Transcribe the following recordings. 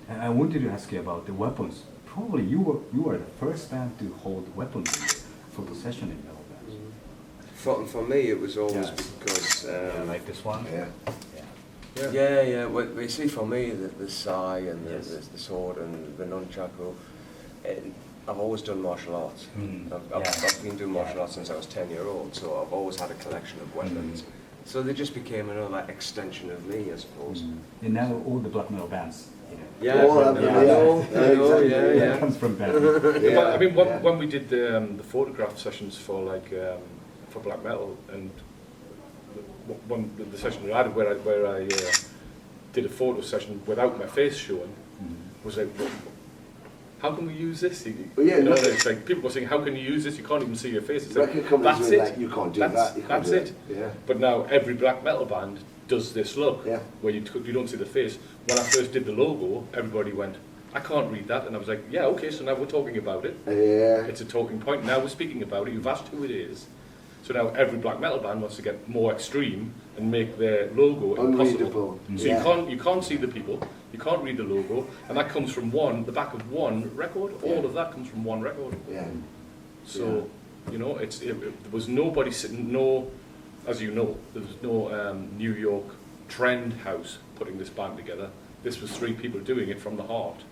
And I wanted to ask you about the weapons. Probably you were the first band to hold weapons in the photo session in metal bands. For me, it was always Yes. because like this one. yeah. Well, you see, for me, the sai and Yes. the sword and the nunchaku, I've always done martial arts. I've been doing martial arts since I was 10-year-old, so I've always had a collection of weapons. So they just became another extension of me, I suppose. And now all the black metal bands. Yeah, I know, It comes from bands. I mean, when we did the photograph sessions for for black metal, and the session I had where I did a photo session without my face showing, was like, well, how can we use this? It's like people were saying, how can you use this? You can't even see your face. It's like, that's it. Like, you can't do that. That's it. Yeah. But now every black metal band does this look, where you don't see the face. When I first did the logo, everybody went, I can't read that, and I was like, yeah, okay, so now we're talking about it. Yeah. It's a talking point. Now we're speaking about it. You've asked who it is. So now every black metal band wants to get more extreme and make their logo impossible. So you can't see the people, you can't read the logo, and that comes from the back of one record. All of that comes from one record. Yeah. So there was nobody sitting. As you know, there was no New York trend house putting this band together. This was 3 people doing it from the heart.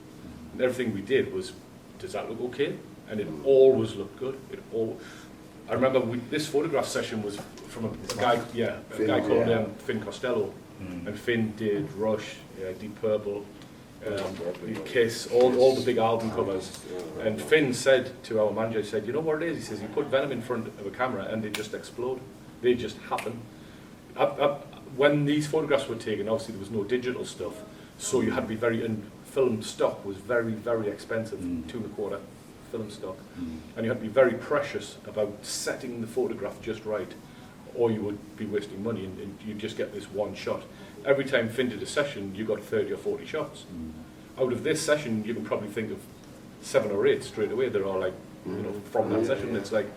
And everything we did was, does that look okay? And it always looked good. I remember this photograph session was from a guy called Finn Costello, and Finn did Rush, Deep Purple, Kiss, all the big album covers. And Finn said to our manager, he said, you know what it is? He says, you put Venom in front of a camera and they just explode. They just happen. When these photographs were taken, obviously there was no digital stuff, so you had to be and film stock was very, very expensive, 2.25 film stock, and you had to be very precious about setting the photograph just right, or you would be wasting money and you'd just get this one shot. Every time Finn did a session, you got 30 or 40 shots. Out of this session, you can probably think of 7 or 8 straight away that are like, from that session. It's like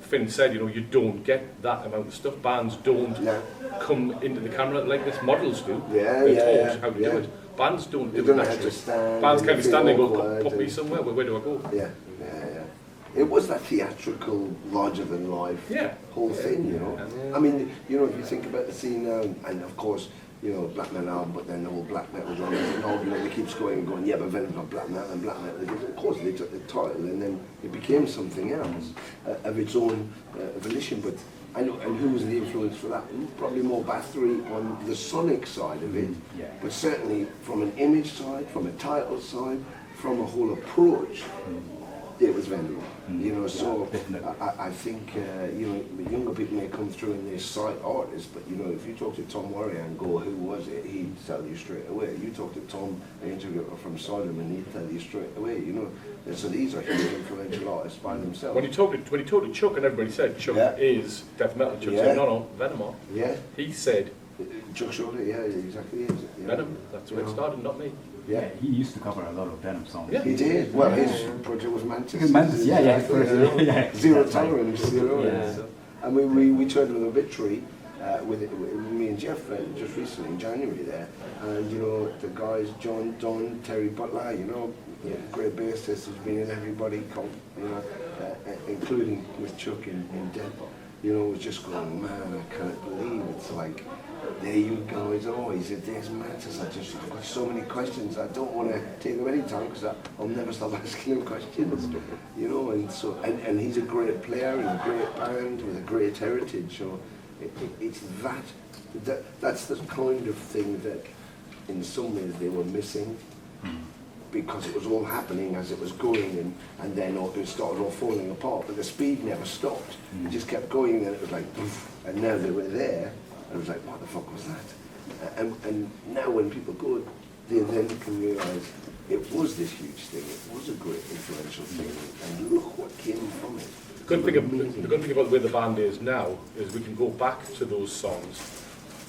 Finn said, you don't get that amount of stuff. Bands don't come into the camera like this. Models do. They're taught how to do it. Bands don't do it naturally. Bands kind of stand there and go, put me somewhere. Where do I go? Yeah. It was that theatrical, larger-than-life whole thing, I mean, if you think about the scene now, and of course, black metal album, but then all black metal drummers and all, it keeps going, yeah, but Venom's not black metal and black metal. Of course, they took the title and then it became something else of its own volition. But and who was the influence for that? Probably more Bathory on the sonic side of it, but certainly from an image side, from a title side, from a whole approach. It was Venom, so I think, younger people may come through and they're sight artists, but, if you talk to Tom Warrior and go, who was it, he'd tell you straight away. You talk to Tom, the interviewer from Sodom, and he'd tell you straight away, And so these are huge influential artists by themselves. When you talk to Chuck, and everybody said Chuck is death metal, Chuck said, no, Venom are. Yeah. He said, Chuck Shorter, exactly. Venom, that's where it started, not me. Yeah, he used to cover a lot of Venom songs. Yeah, he did. Well, his project was Mantas. Mantas, yeah. Zero tolerance, And we toured with Obituary, with me and Jeff just recently in January there, and the guys John, Don, Terry Butler, great bassist who's been in everybody, including with Chuck in Death. Was just going, man, I can't believe it's like. There you go, it's always, there's Mantas. I've got so many questions. I don't want to take up any time because I'll never stop asking him questions, and so, and he's a great player in a great band with a great heritage, so it's that's the kind of thing that in some ways they were missing because it was all happening as it was going and then it started all falling apart, but the speed never stopped. It just kept going and then it was like, poof, and now they were there. I was like, what the fuck was that? And now when people go, they then can realise it was this huge thing, it was a great influential thing, and look what came from it. The good thing about where the band is now is we can go back to those songs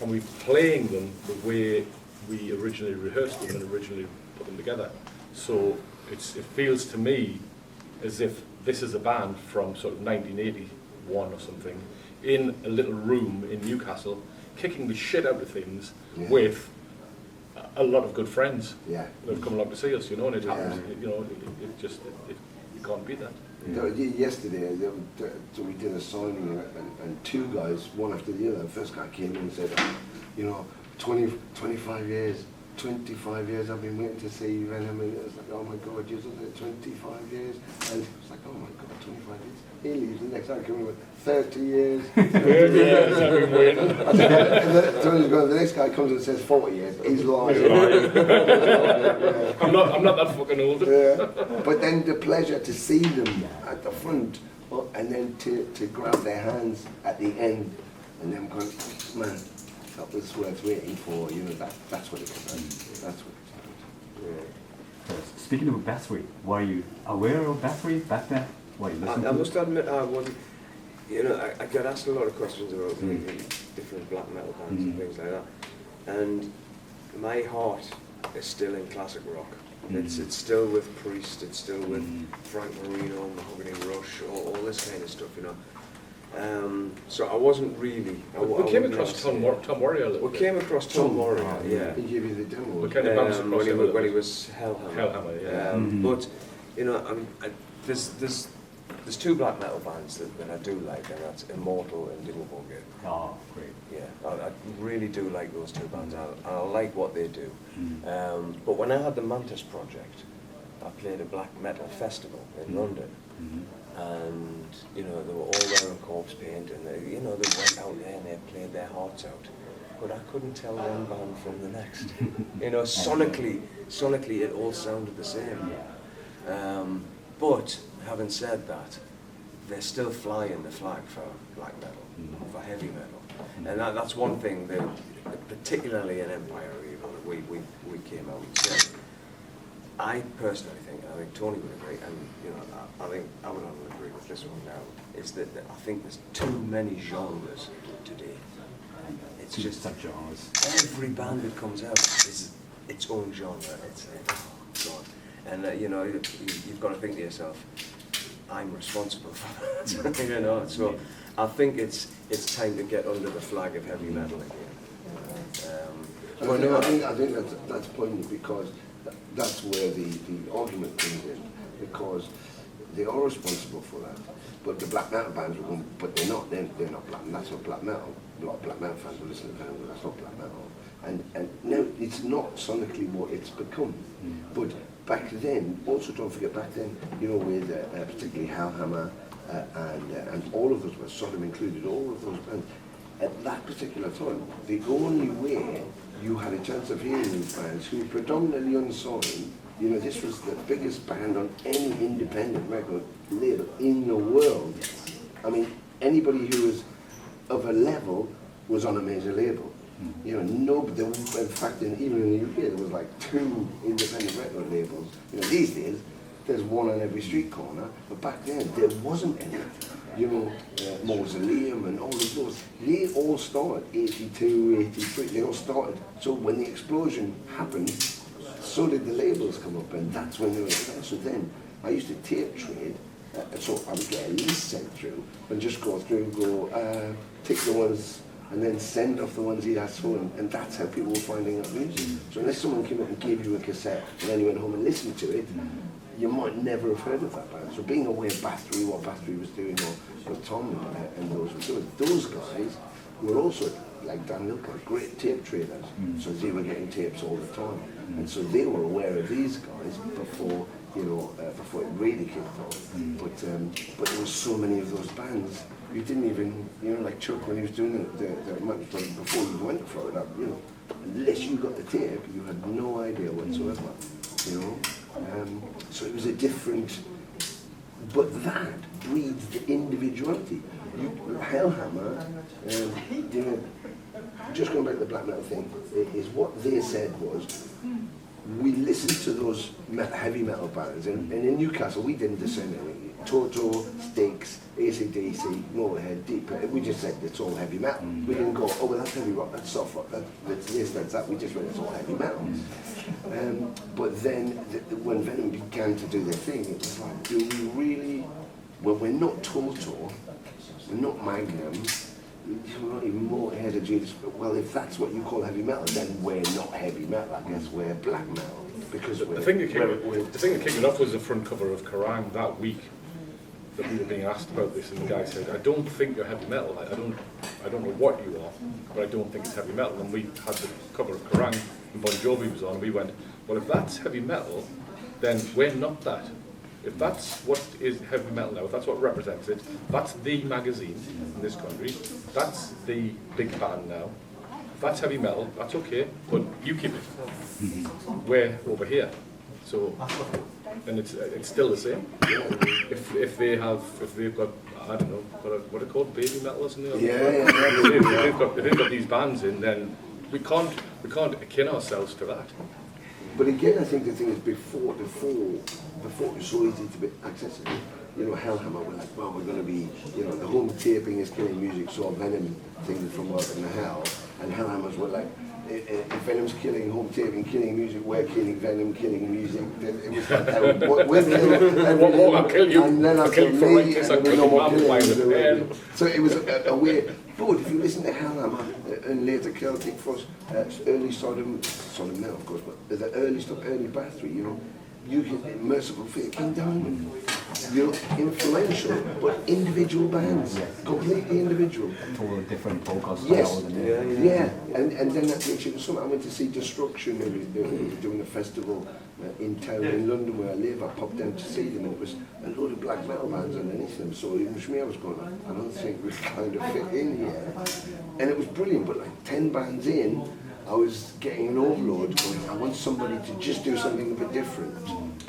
and we're playing them the way we originally rehearsed them and originally put them together. So it feels to me as if this is a band from sort of 1981 or something, in a little room in Newcastle, kicking the shit out of things with a lot of good friends Yeah. that have come along to see us, you know, and it happens, you know, you can't beat that. Yesterday, so we did a signing, and two guys, one after the other. The first guy came in and said, you know, 25 years I've been waiting to see Venom, and it was like, oh my God, you've done it 25 years, and it was like, oh my God, 25 years. He leaves, the next guy comes in with 30 years. I've been waiting. And then the next guy comes and says 40 years. He's lying. I'm not that fucking old. Yeah. But then the pleasure to see them at the front, and then to grab their hands at the end, and them going, man, that was worth waiting for. You know, that's what it was. That's what it was. Yeah. Speaking of battery, were you aware of battery back then? I must admit I wasn't. You know, I get asked a lot of questions about different black metal bands and things like that, and my heart is still in classic rock. It's still with Priest, it's still with Frank Marino, Mahogany Rush, all this kind of stuff, you know. So I wasn't really. We came across Tom Warrior a little bit. We came across Tom Warrior, yeah. He gave you the demo. We kind of bounced across him when he was Hellhammer. Yeah. But you know, there's two black metal bands that I do like, and that's Immortal and Dimmelborgir. Oh, great. Yeah, I really do like those two bands. I like what they do. But when I had the Mantas project, I played a black metal festival in London, and you know they were all wearing corpse paint, and they went out there and they played their hearts out. But I couldn't tell one band from the next. You know, sonically it all sounded the same. But having said that, they're still flying the flag for black metal, for heavy metal, and that's one thing that, particularly in Empire Evil, we came out and said. I personally think, and I think Tony would agree, and you know, I think Abaddon would agree with this one now, is that I think there's too many genres today. It's just genres. Every band that comes out is its own genre. It's oh God. And you know, you've got to think to yourself, I'm responsible for that. You know, so I think it's time to get under the flag of heavy metal again. I think that's poignant, because that's where the argument comes in, because they are responsible for that. But the black metal bands are going, but they're not black. That's not black metal. A lot of black metal fans will listen to Venom, but that's not black metal. And no, it's not sonically what it's become. But back then, also don't forget, back then, you know, with particularly Hellhammer and all of those, were Sodom included, all of those bands, at that particular time, the only way you had a chance of hearing these bands, who were predominantly unsigned, you know, this was the biggest band on any independent record label in the world. I mean, anybody who was of a level was on a major label. You know, nobody, in fact, even in the UK, there was like 2 independent record labels. You know, these days, there's one on every street corner, but back then, there wasn't any. You know, Mausoleum and all of those, they all started 82, 83, they all started. So when the explosion happened, so did the labels come up, and that's when they were there. So then, I used to tape trade, so I would get a list sent through, and just go through and go, tick the ones, and then send off the ones he'd asked for, and that's how people were finding out music. So unless someone came up and gave you a cassette, and then you went home and listened to it, you might never have heard of that band. So being aware of Bathory, what Bathory was doing, or Tom and those were doing, those guys were also, like Dan Milker, great tape traders. So they were getting tapes all the time. And so they were aware of these guys before, you know, before it really kicked off. But there were so many of those bands, you didn't even, you know, like Chuck, when he was doing the before you went for it, you know, unless you got the tape, you had no idea whatsoever, you know. So it was a different, but that breeds the individuality. Hellhammer, you know, just going back to the black metal thing, is what they said was, we listened to those heavy metal bands, and in Newcastle we didn't discern anything. Toto, Styx, AC/DC, Motorhead, Deep, we just said it's all heavy metal. We didn't go, oh well, that's heavy rock, that's soft rock, that's this, that's that. We just went, it's all heavy metal. But then when Venom began to do their thing, it was like, do we really, well, we're not Toto, we're not Magnum, we're not even more ahead of Judas. Well, if that's what you call heavy metal, then we're not heavy metal. I guess we're black metal because the thing that kicked it off was the front cover of Kerrang that week. That we were being asked about this, and the guy said, "I don't think you're heavy metal. I don't know what you are, but I don't think it's heavy metal." And we had the cover of Kerrang, and Bon Jovi was on, and we went, "Well, if that's heavy metal, then we're not that. If that's what is heavy metal now, if that's what represents it, that's the magazine in this country, that's the big band now. If that's heavy metal, that's okay, but you keep it. We're over here." So, and it's still the same. If they've got, I don't know, what are they called, baby metal or something? If they've got these bands in, then we can't akin ourselves to that. But again, I think the thing is before it was so easy to be accessible. You know, Hellhammer were like, well, we're going to be, you know, the home taping is killing music, so Venom things from Welcome to Hell, and Hellhammers were like, if Venom's killing home taping, killing music, we're killing Venom, killing music. Then it was like, we're killing I'll kill you. And then I'll kill me, and then no more killing. So it was a weird. But if you listen to Hellhammer and later Celtic Frost, early Sodom Metal, of course, but the early stuff, early Bathory, you know, you can Merciful Fate, King Diamond, you know, influential, but individual bands, completely individual. Totally different vocal styles. Yes, and then that makes you something. I went to see Destruction, who was doing a festival in town in London where I live. I popped down to see them, and it was a load of black metal bands underneath them. So even for me, I was going, I don't think we kind of fit in here. And it was brilliant, but like 10 bands in, I was getting an overload going, I want somebody to just do something a bit different.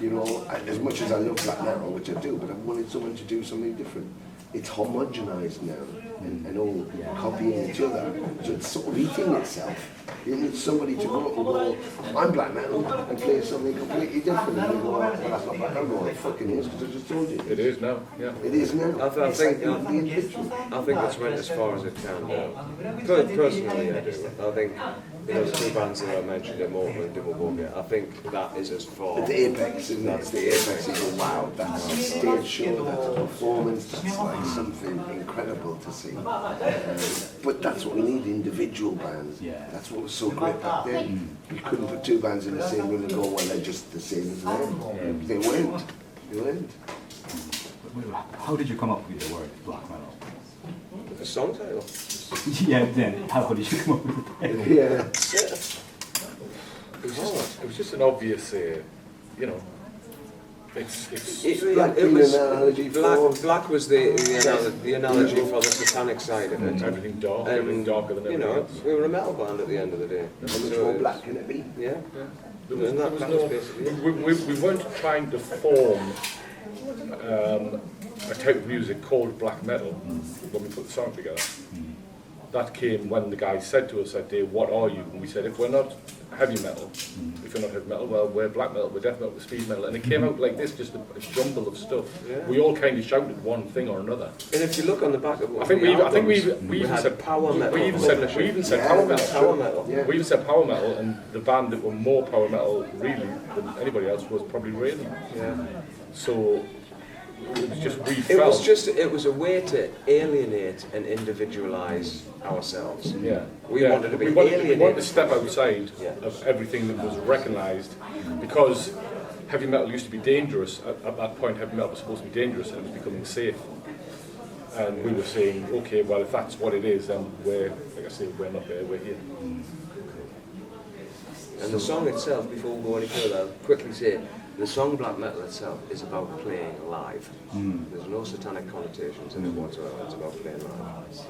You know, as much as I love black metal, which I do, but I wanted someone to do something different. It's homogenized now and all copying each other. So it's sort of eating itself. You need somebody to go up and go, I'm black metal, and play something completely different. And you go, well, that's not black metal. It fucking is, because I just told you. It is now, yeah. It is now. I think it's went as far as it can now. Personally, I do. I think, you know, the two bands that I mentioned, Immortal and Double Bugger, I think that is as far. It's the apex, isn't it? It's the apex. You go, wow, that's a stage show, that's a performance, that's like something incredible to see. But that's what we need, individual bands. That's what was so great back then. You couldn't put two bands in the same room and go, well, they're just the same as them. They weren't. They weren't. How did you come up with the word black metal? The song title. Yeah, then how did you come up with the title? Yeah. It was just an obvious, you know, Black was the analogy for the satanic side of it. Everything dark, everything darker than everything else. We were a metal band at the end of the day. How much more black can it be? Yeah. We weren't trying to form a type of music called black metal when we put the song together. That came when the guy said to us that day, "What are you?" And we said, "If we're not heavy metal, if you're not heavy metal, well, we're black metal, we're death metal, we're speed metal." And it came out like this, just a jumble of stuff. Yeah. We all kind of shouted one thing or another. And if you look on the back of what we even said power metal. We even said power metal. Power metal. Yeah. We even said power metal, and the band that were more power metal really than anybody else was probably Raven. Yeah. So. It was a way to alienate and individualize ourselves. Yeah. We wanted to be alienated. We wanted to step outside of everything that was recognised, because heavy metal used to be dangerous. At that point, heavy metal was supposed to be dangerous, and it was becoming safe. And we were saying, okay, well, if that's what it is, then like I say, we're not there, we're here. And the song itself, before we go any further, I'll quickly say, the song Black Metal itself is about playing live. There's no satanic connotations in it whatsoever. It's about playing live.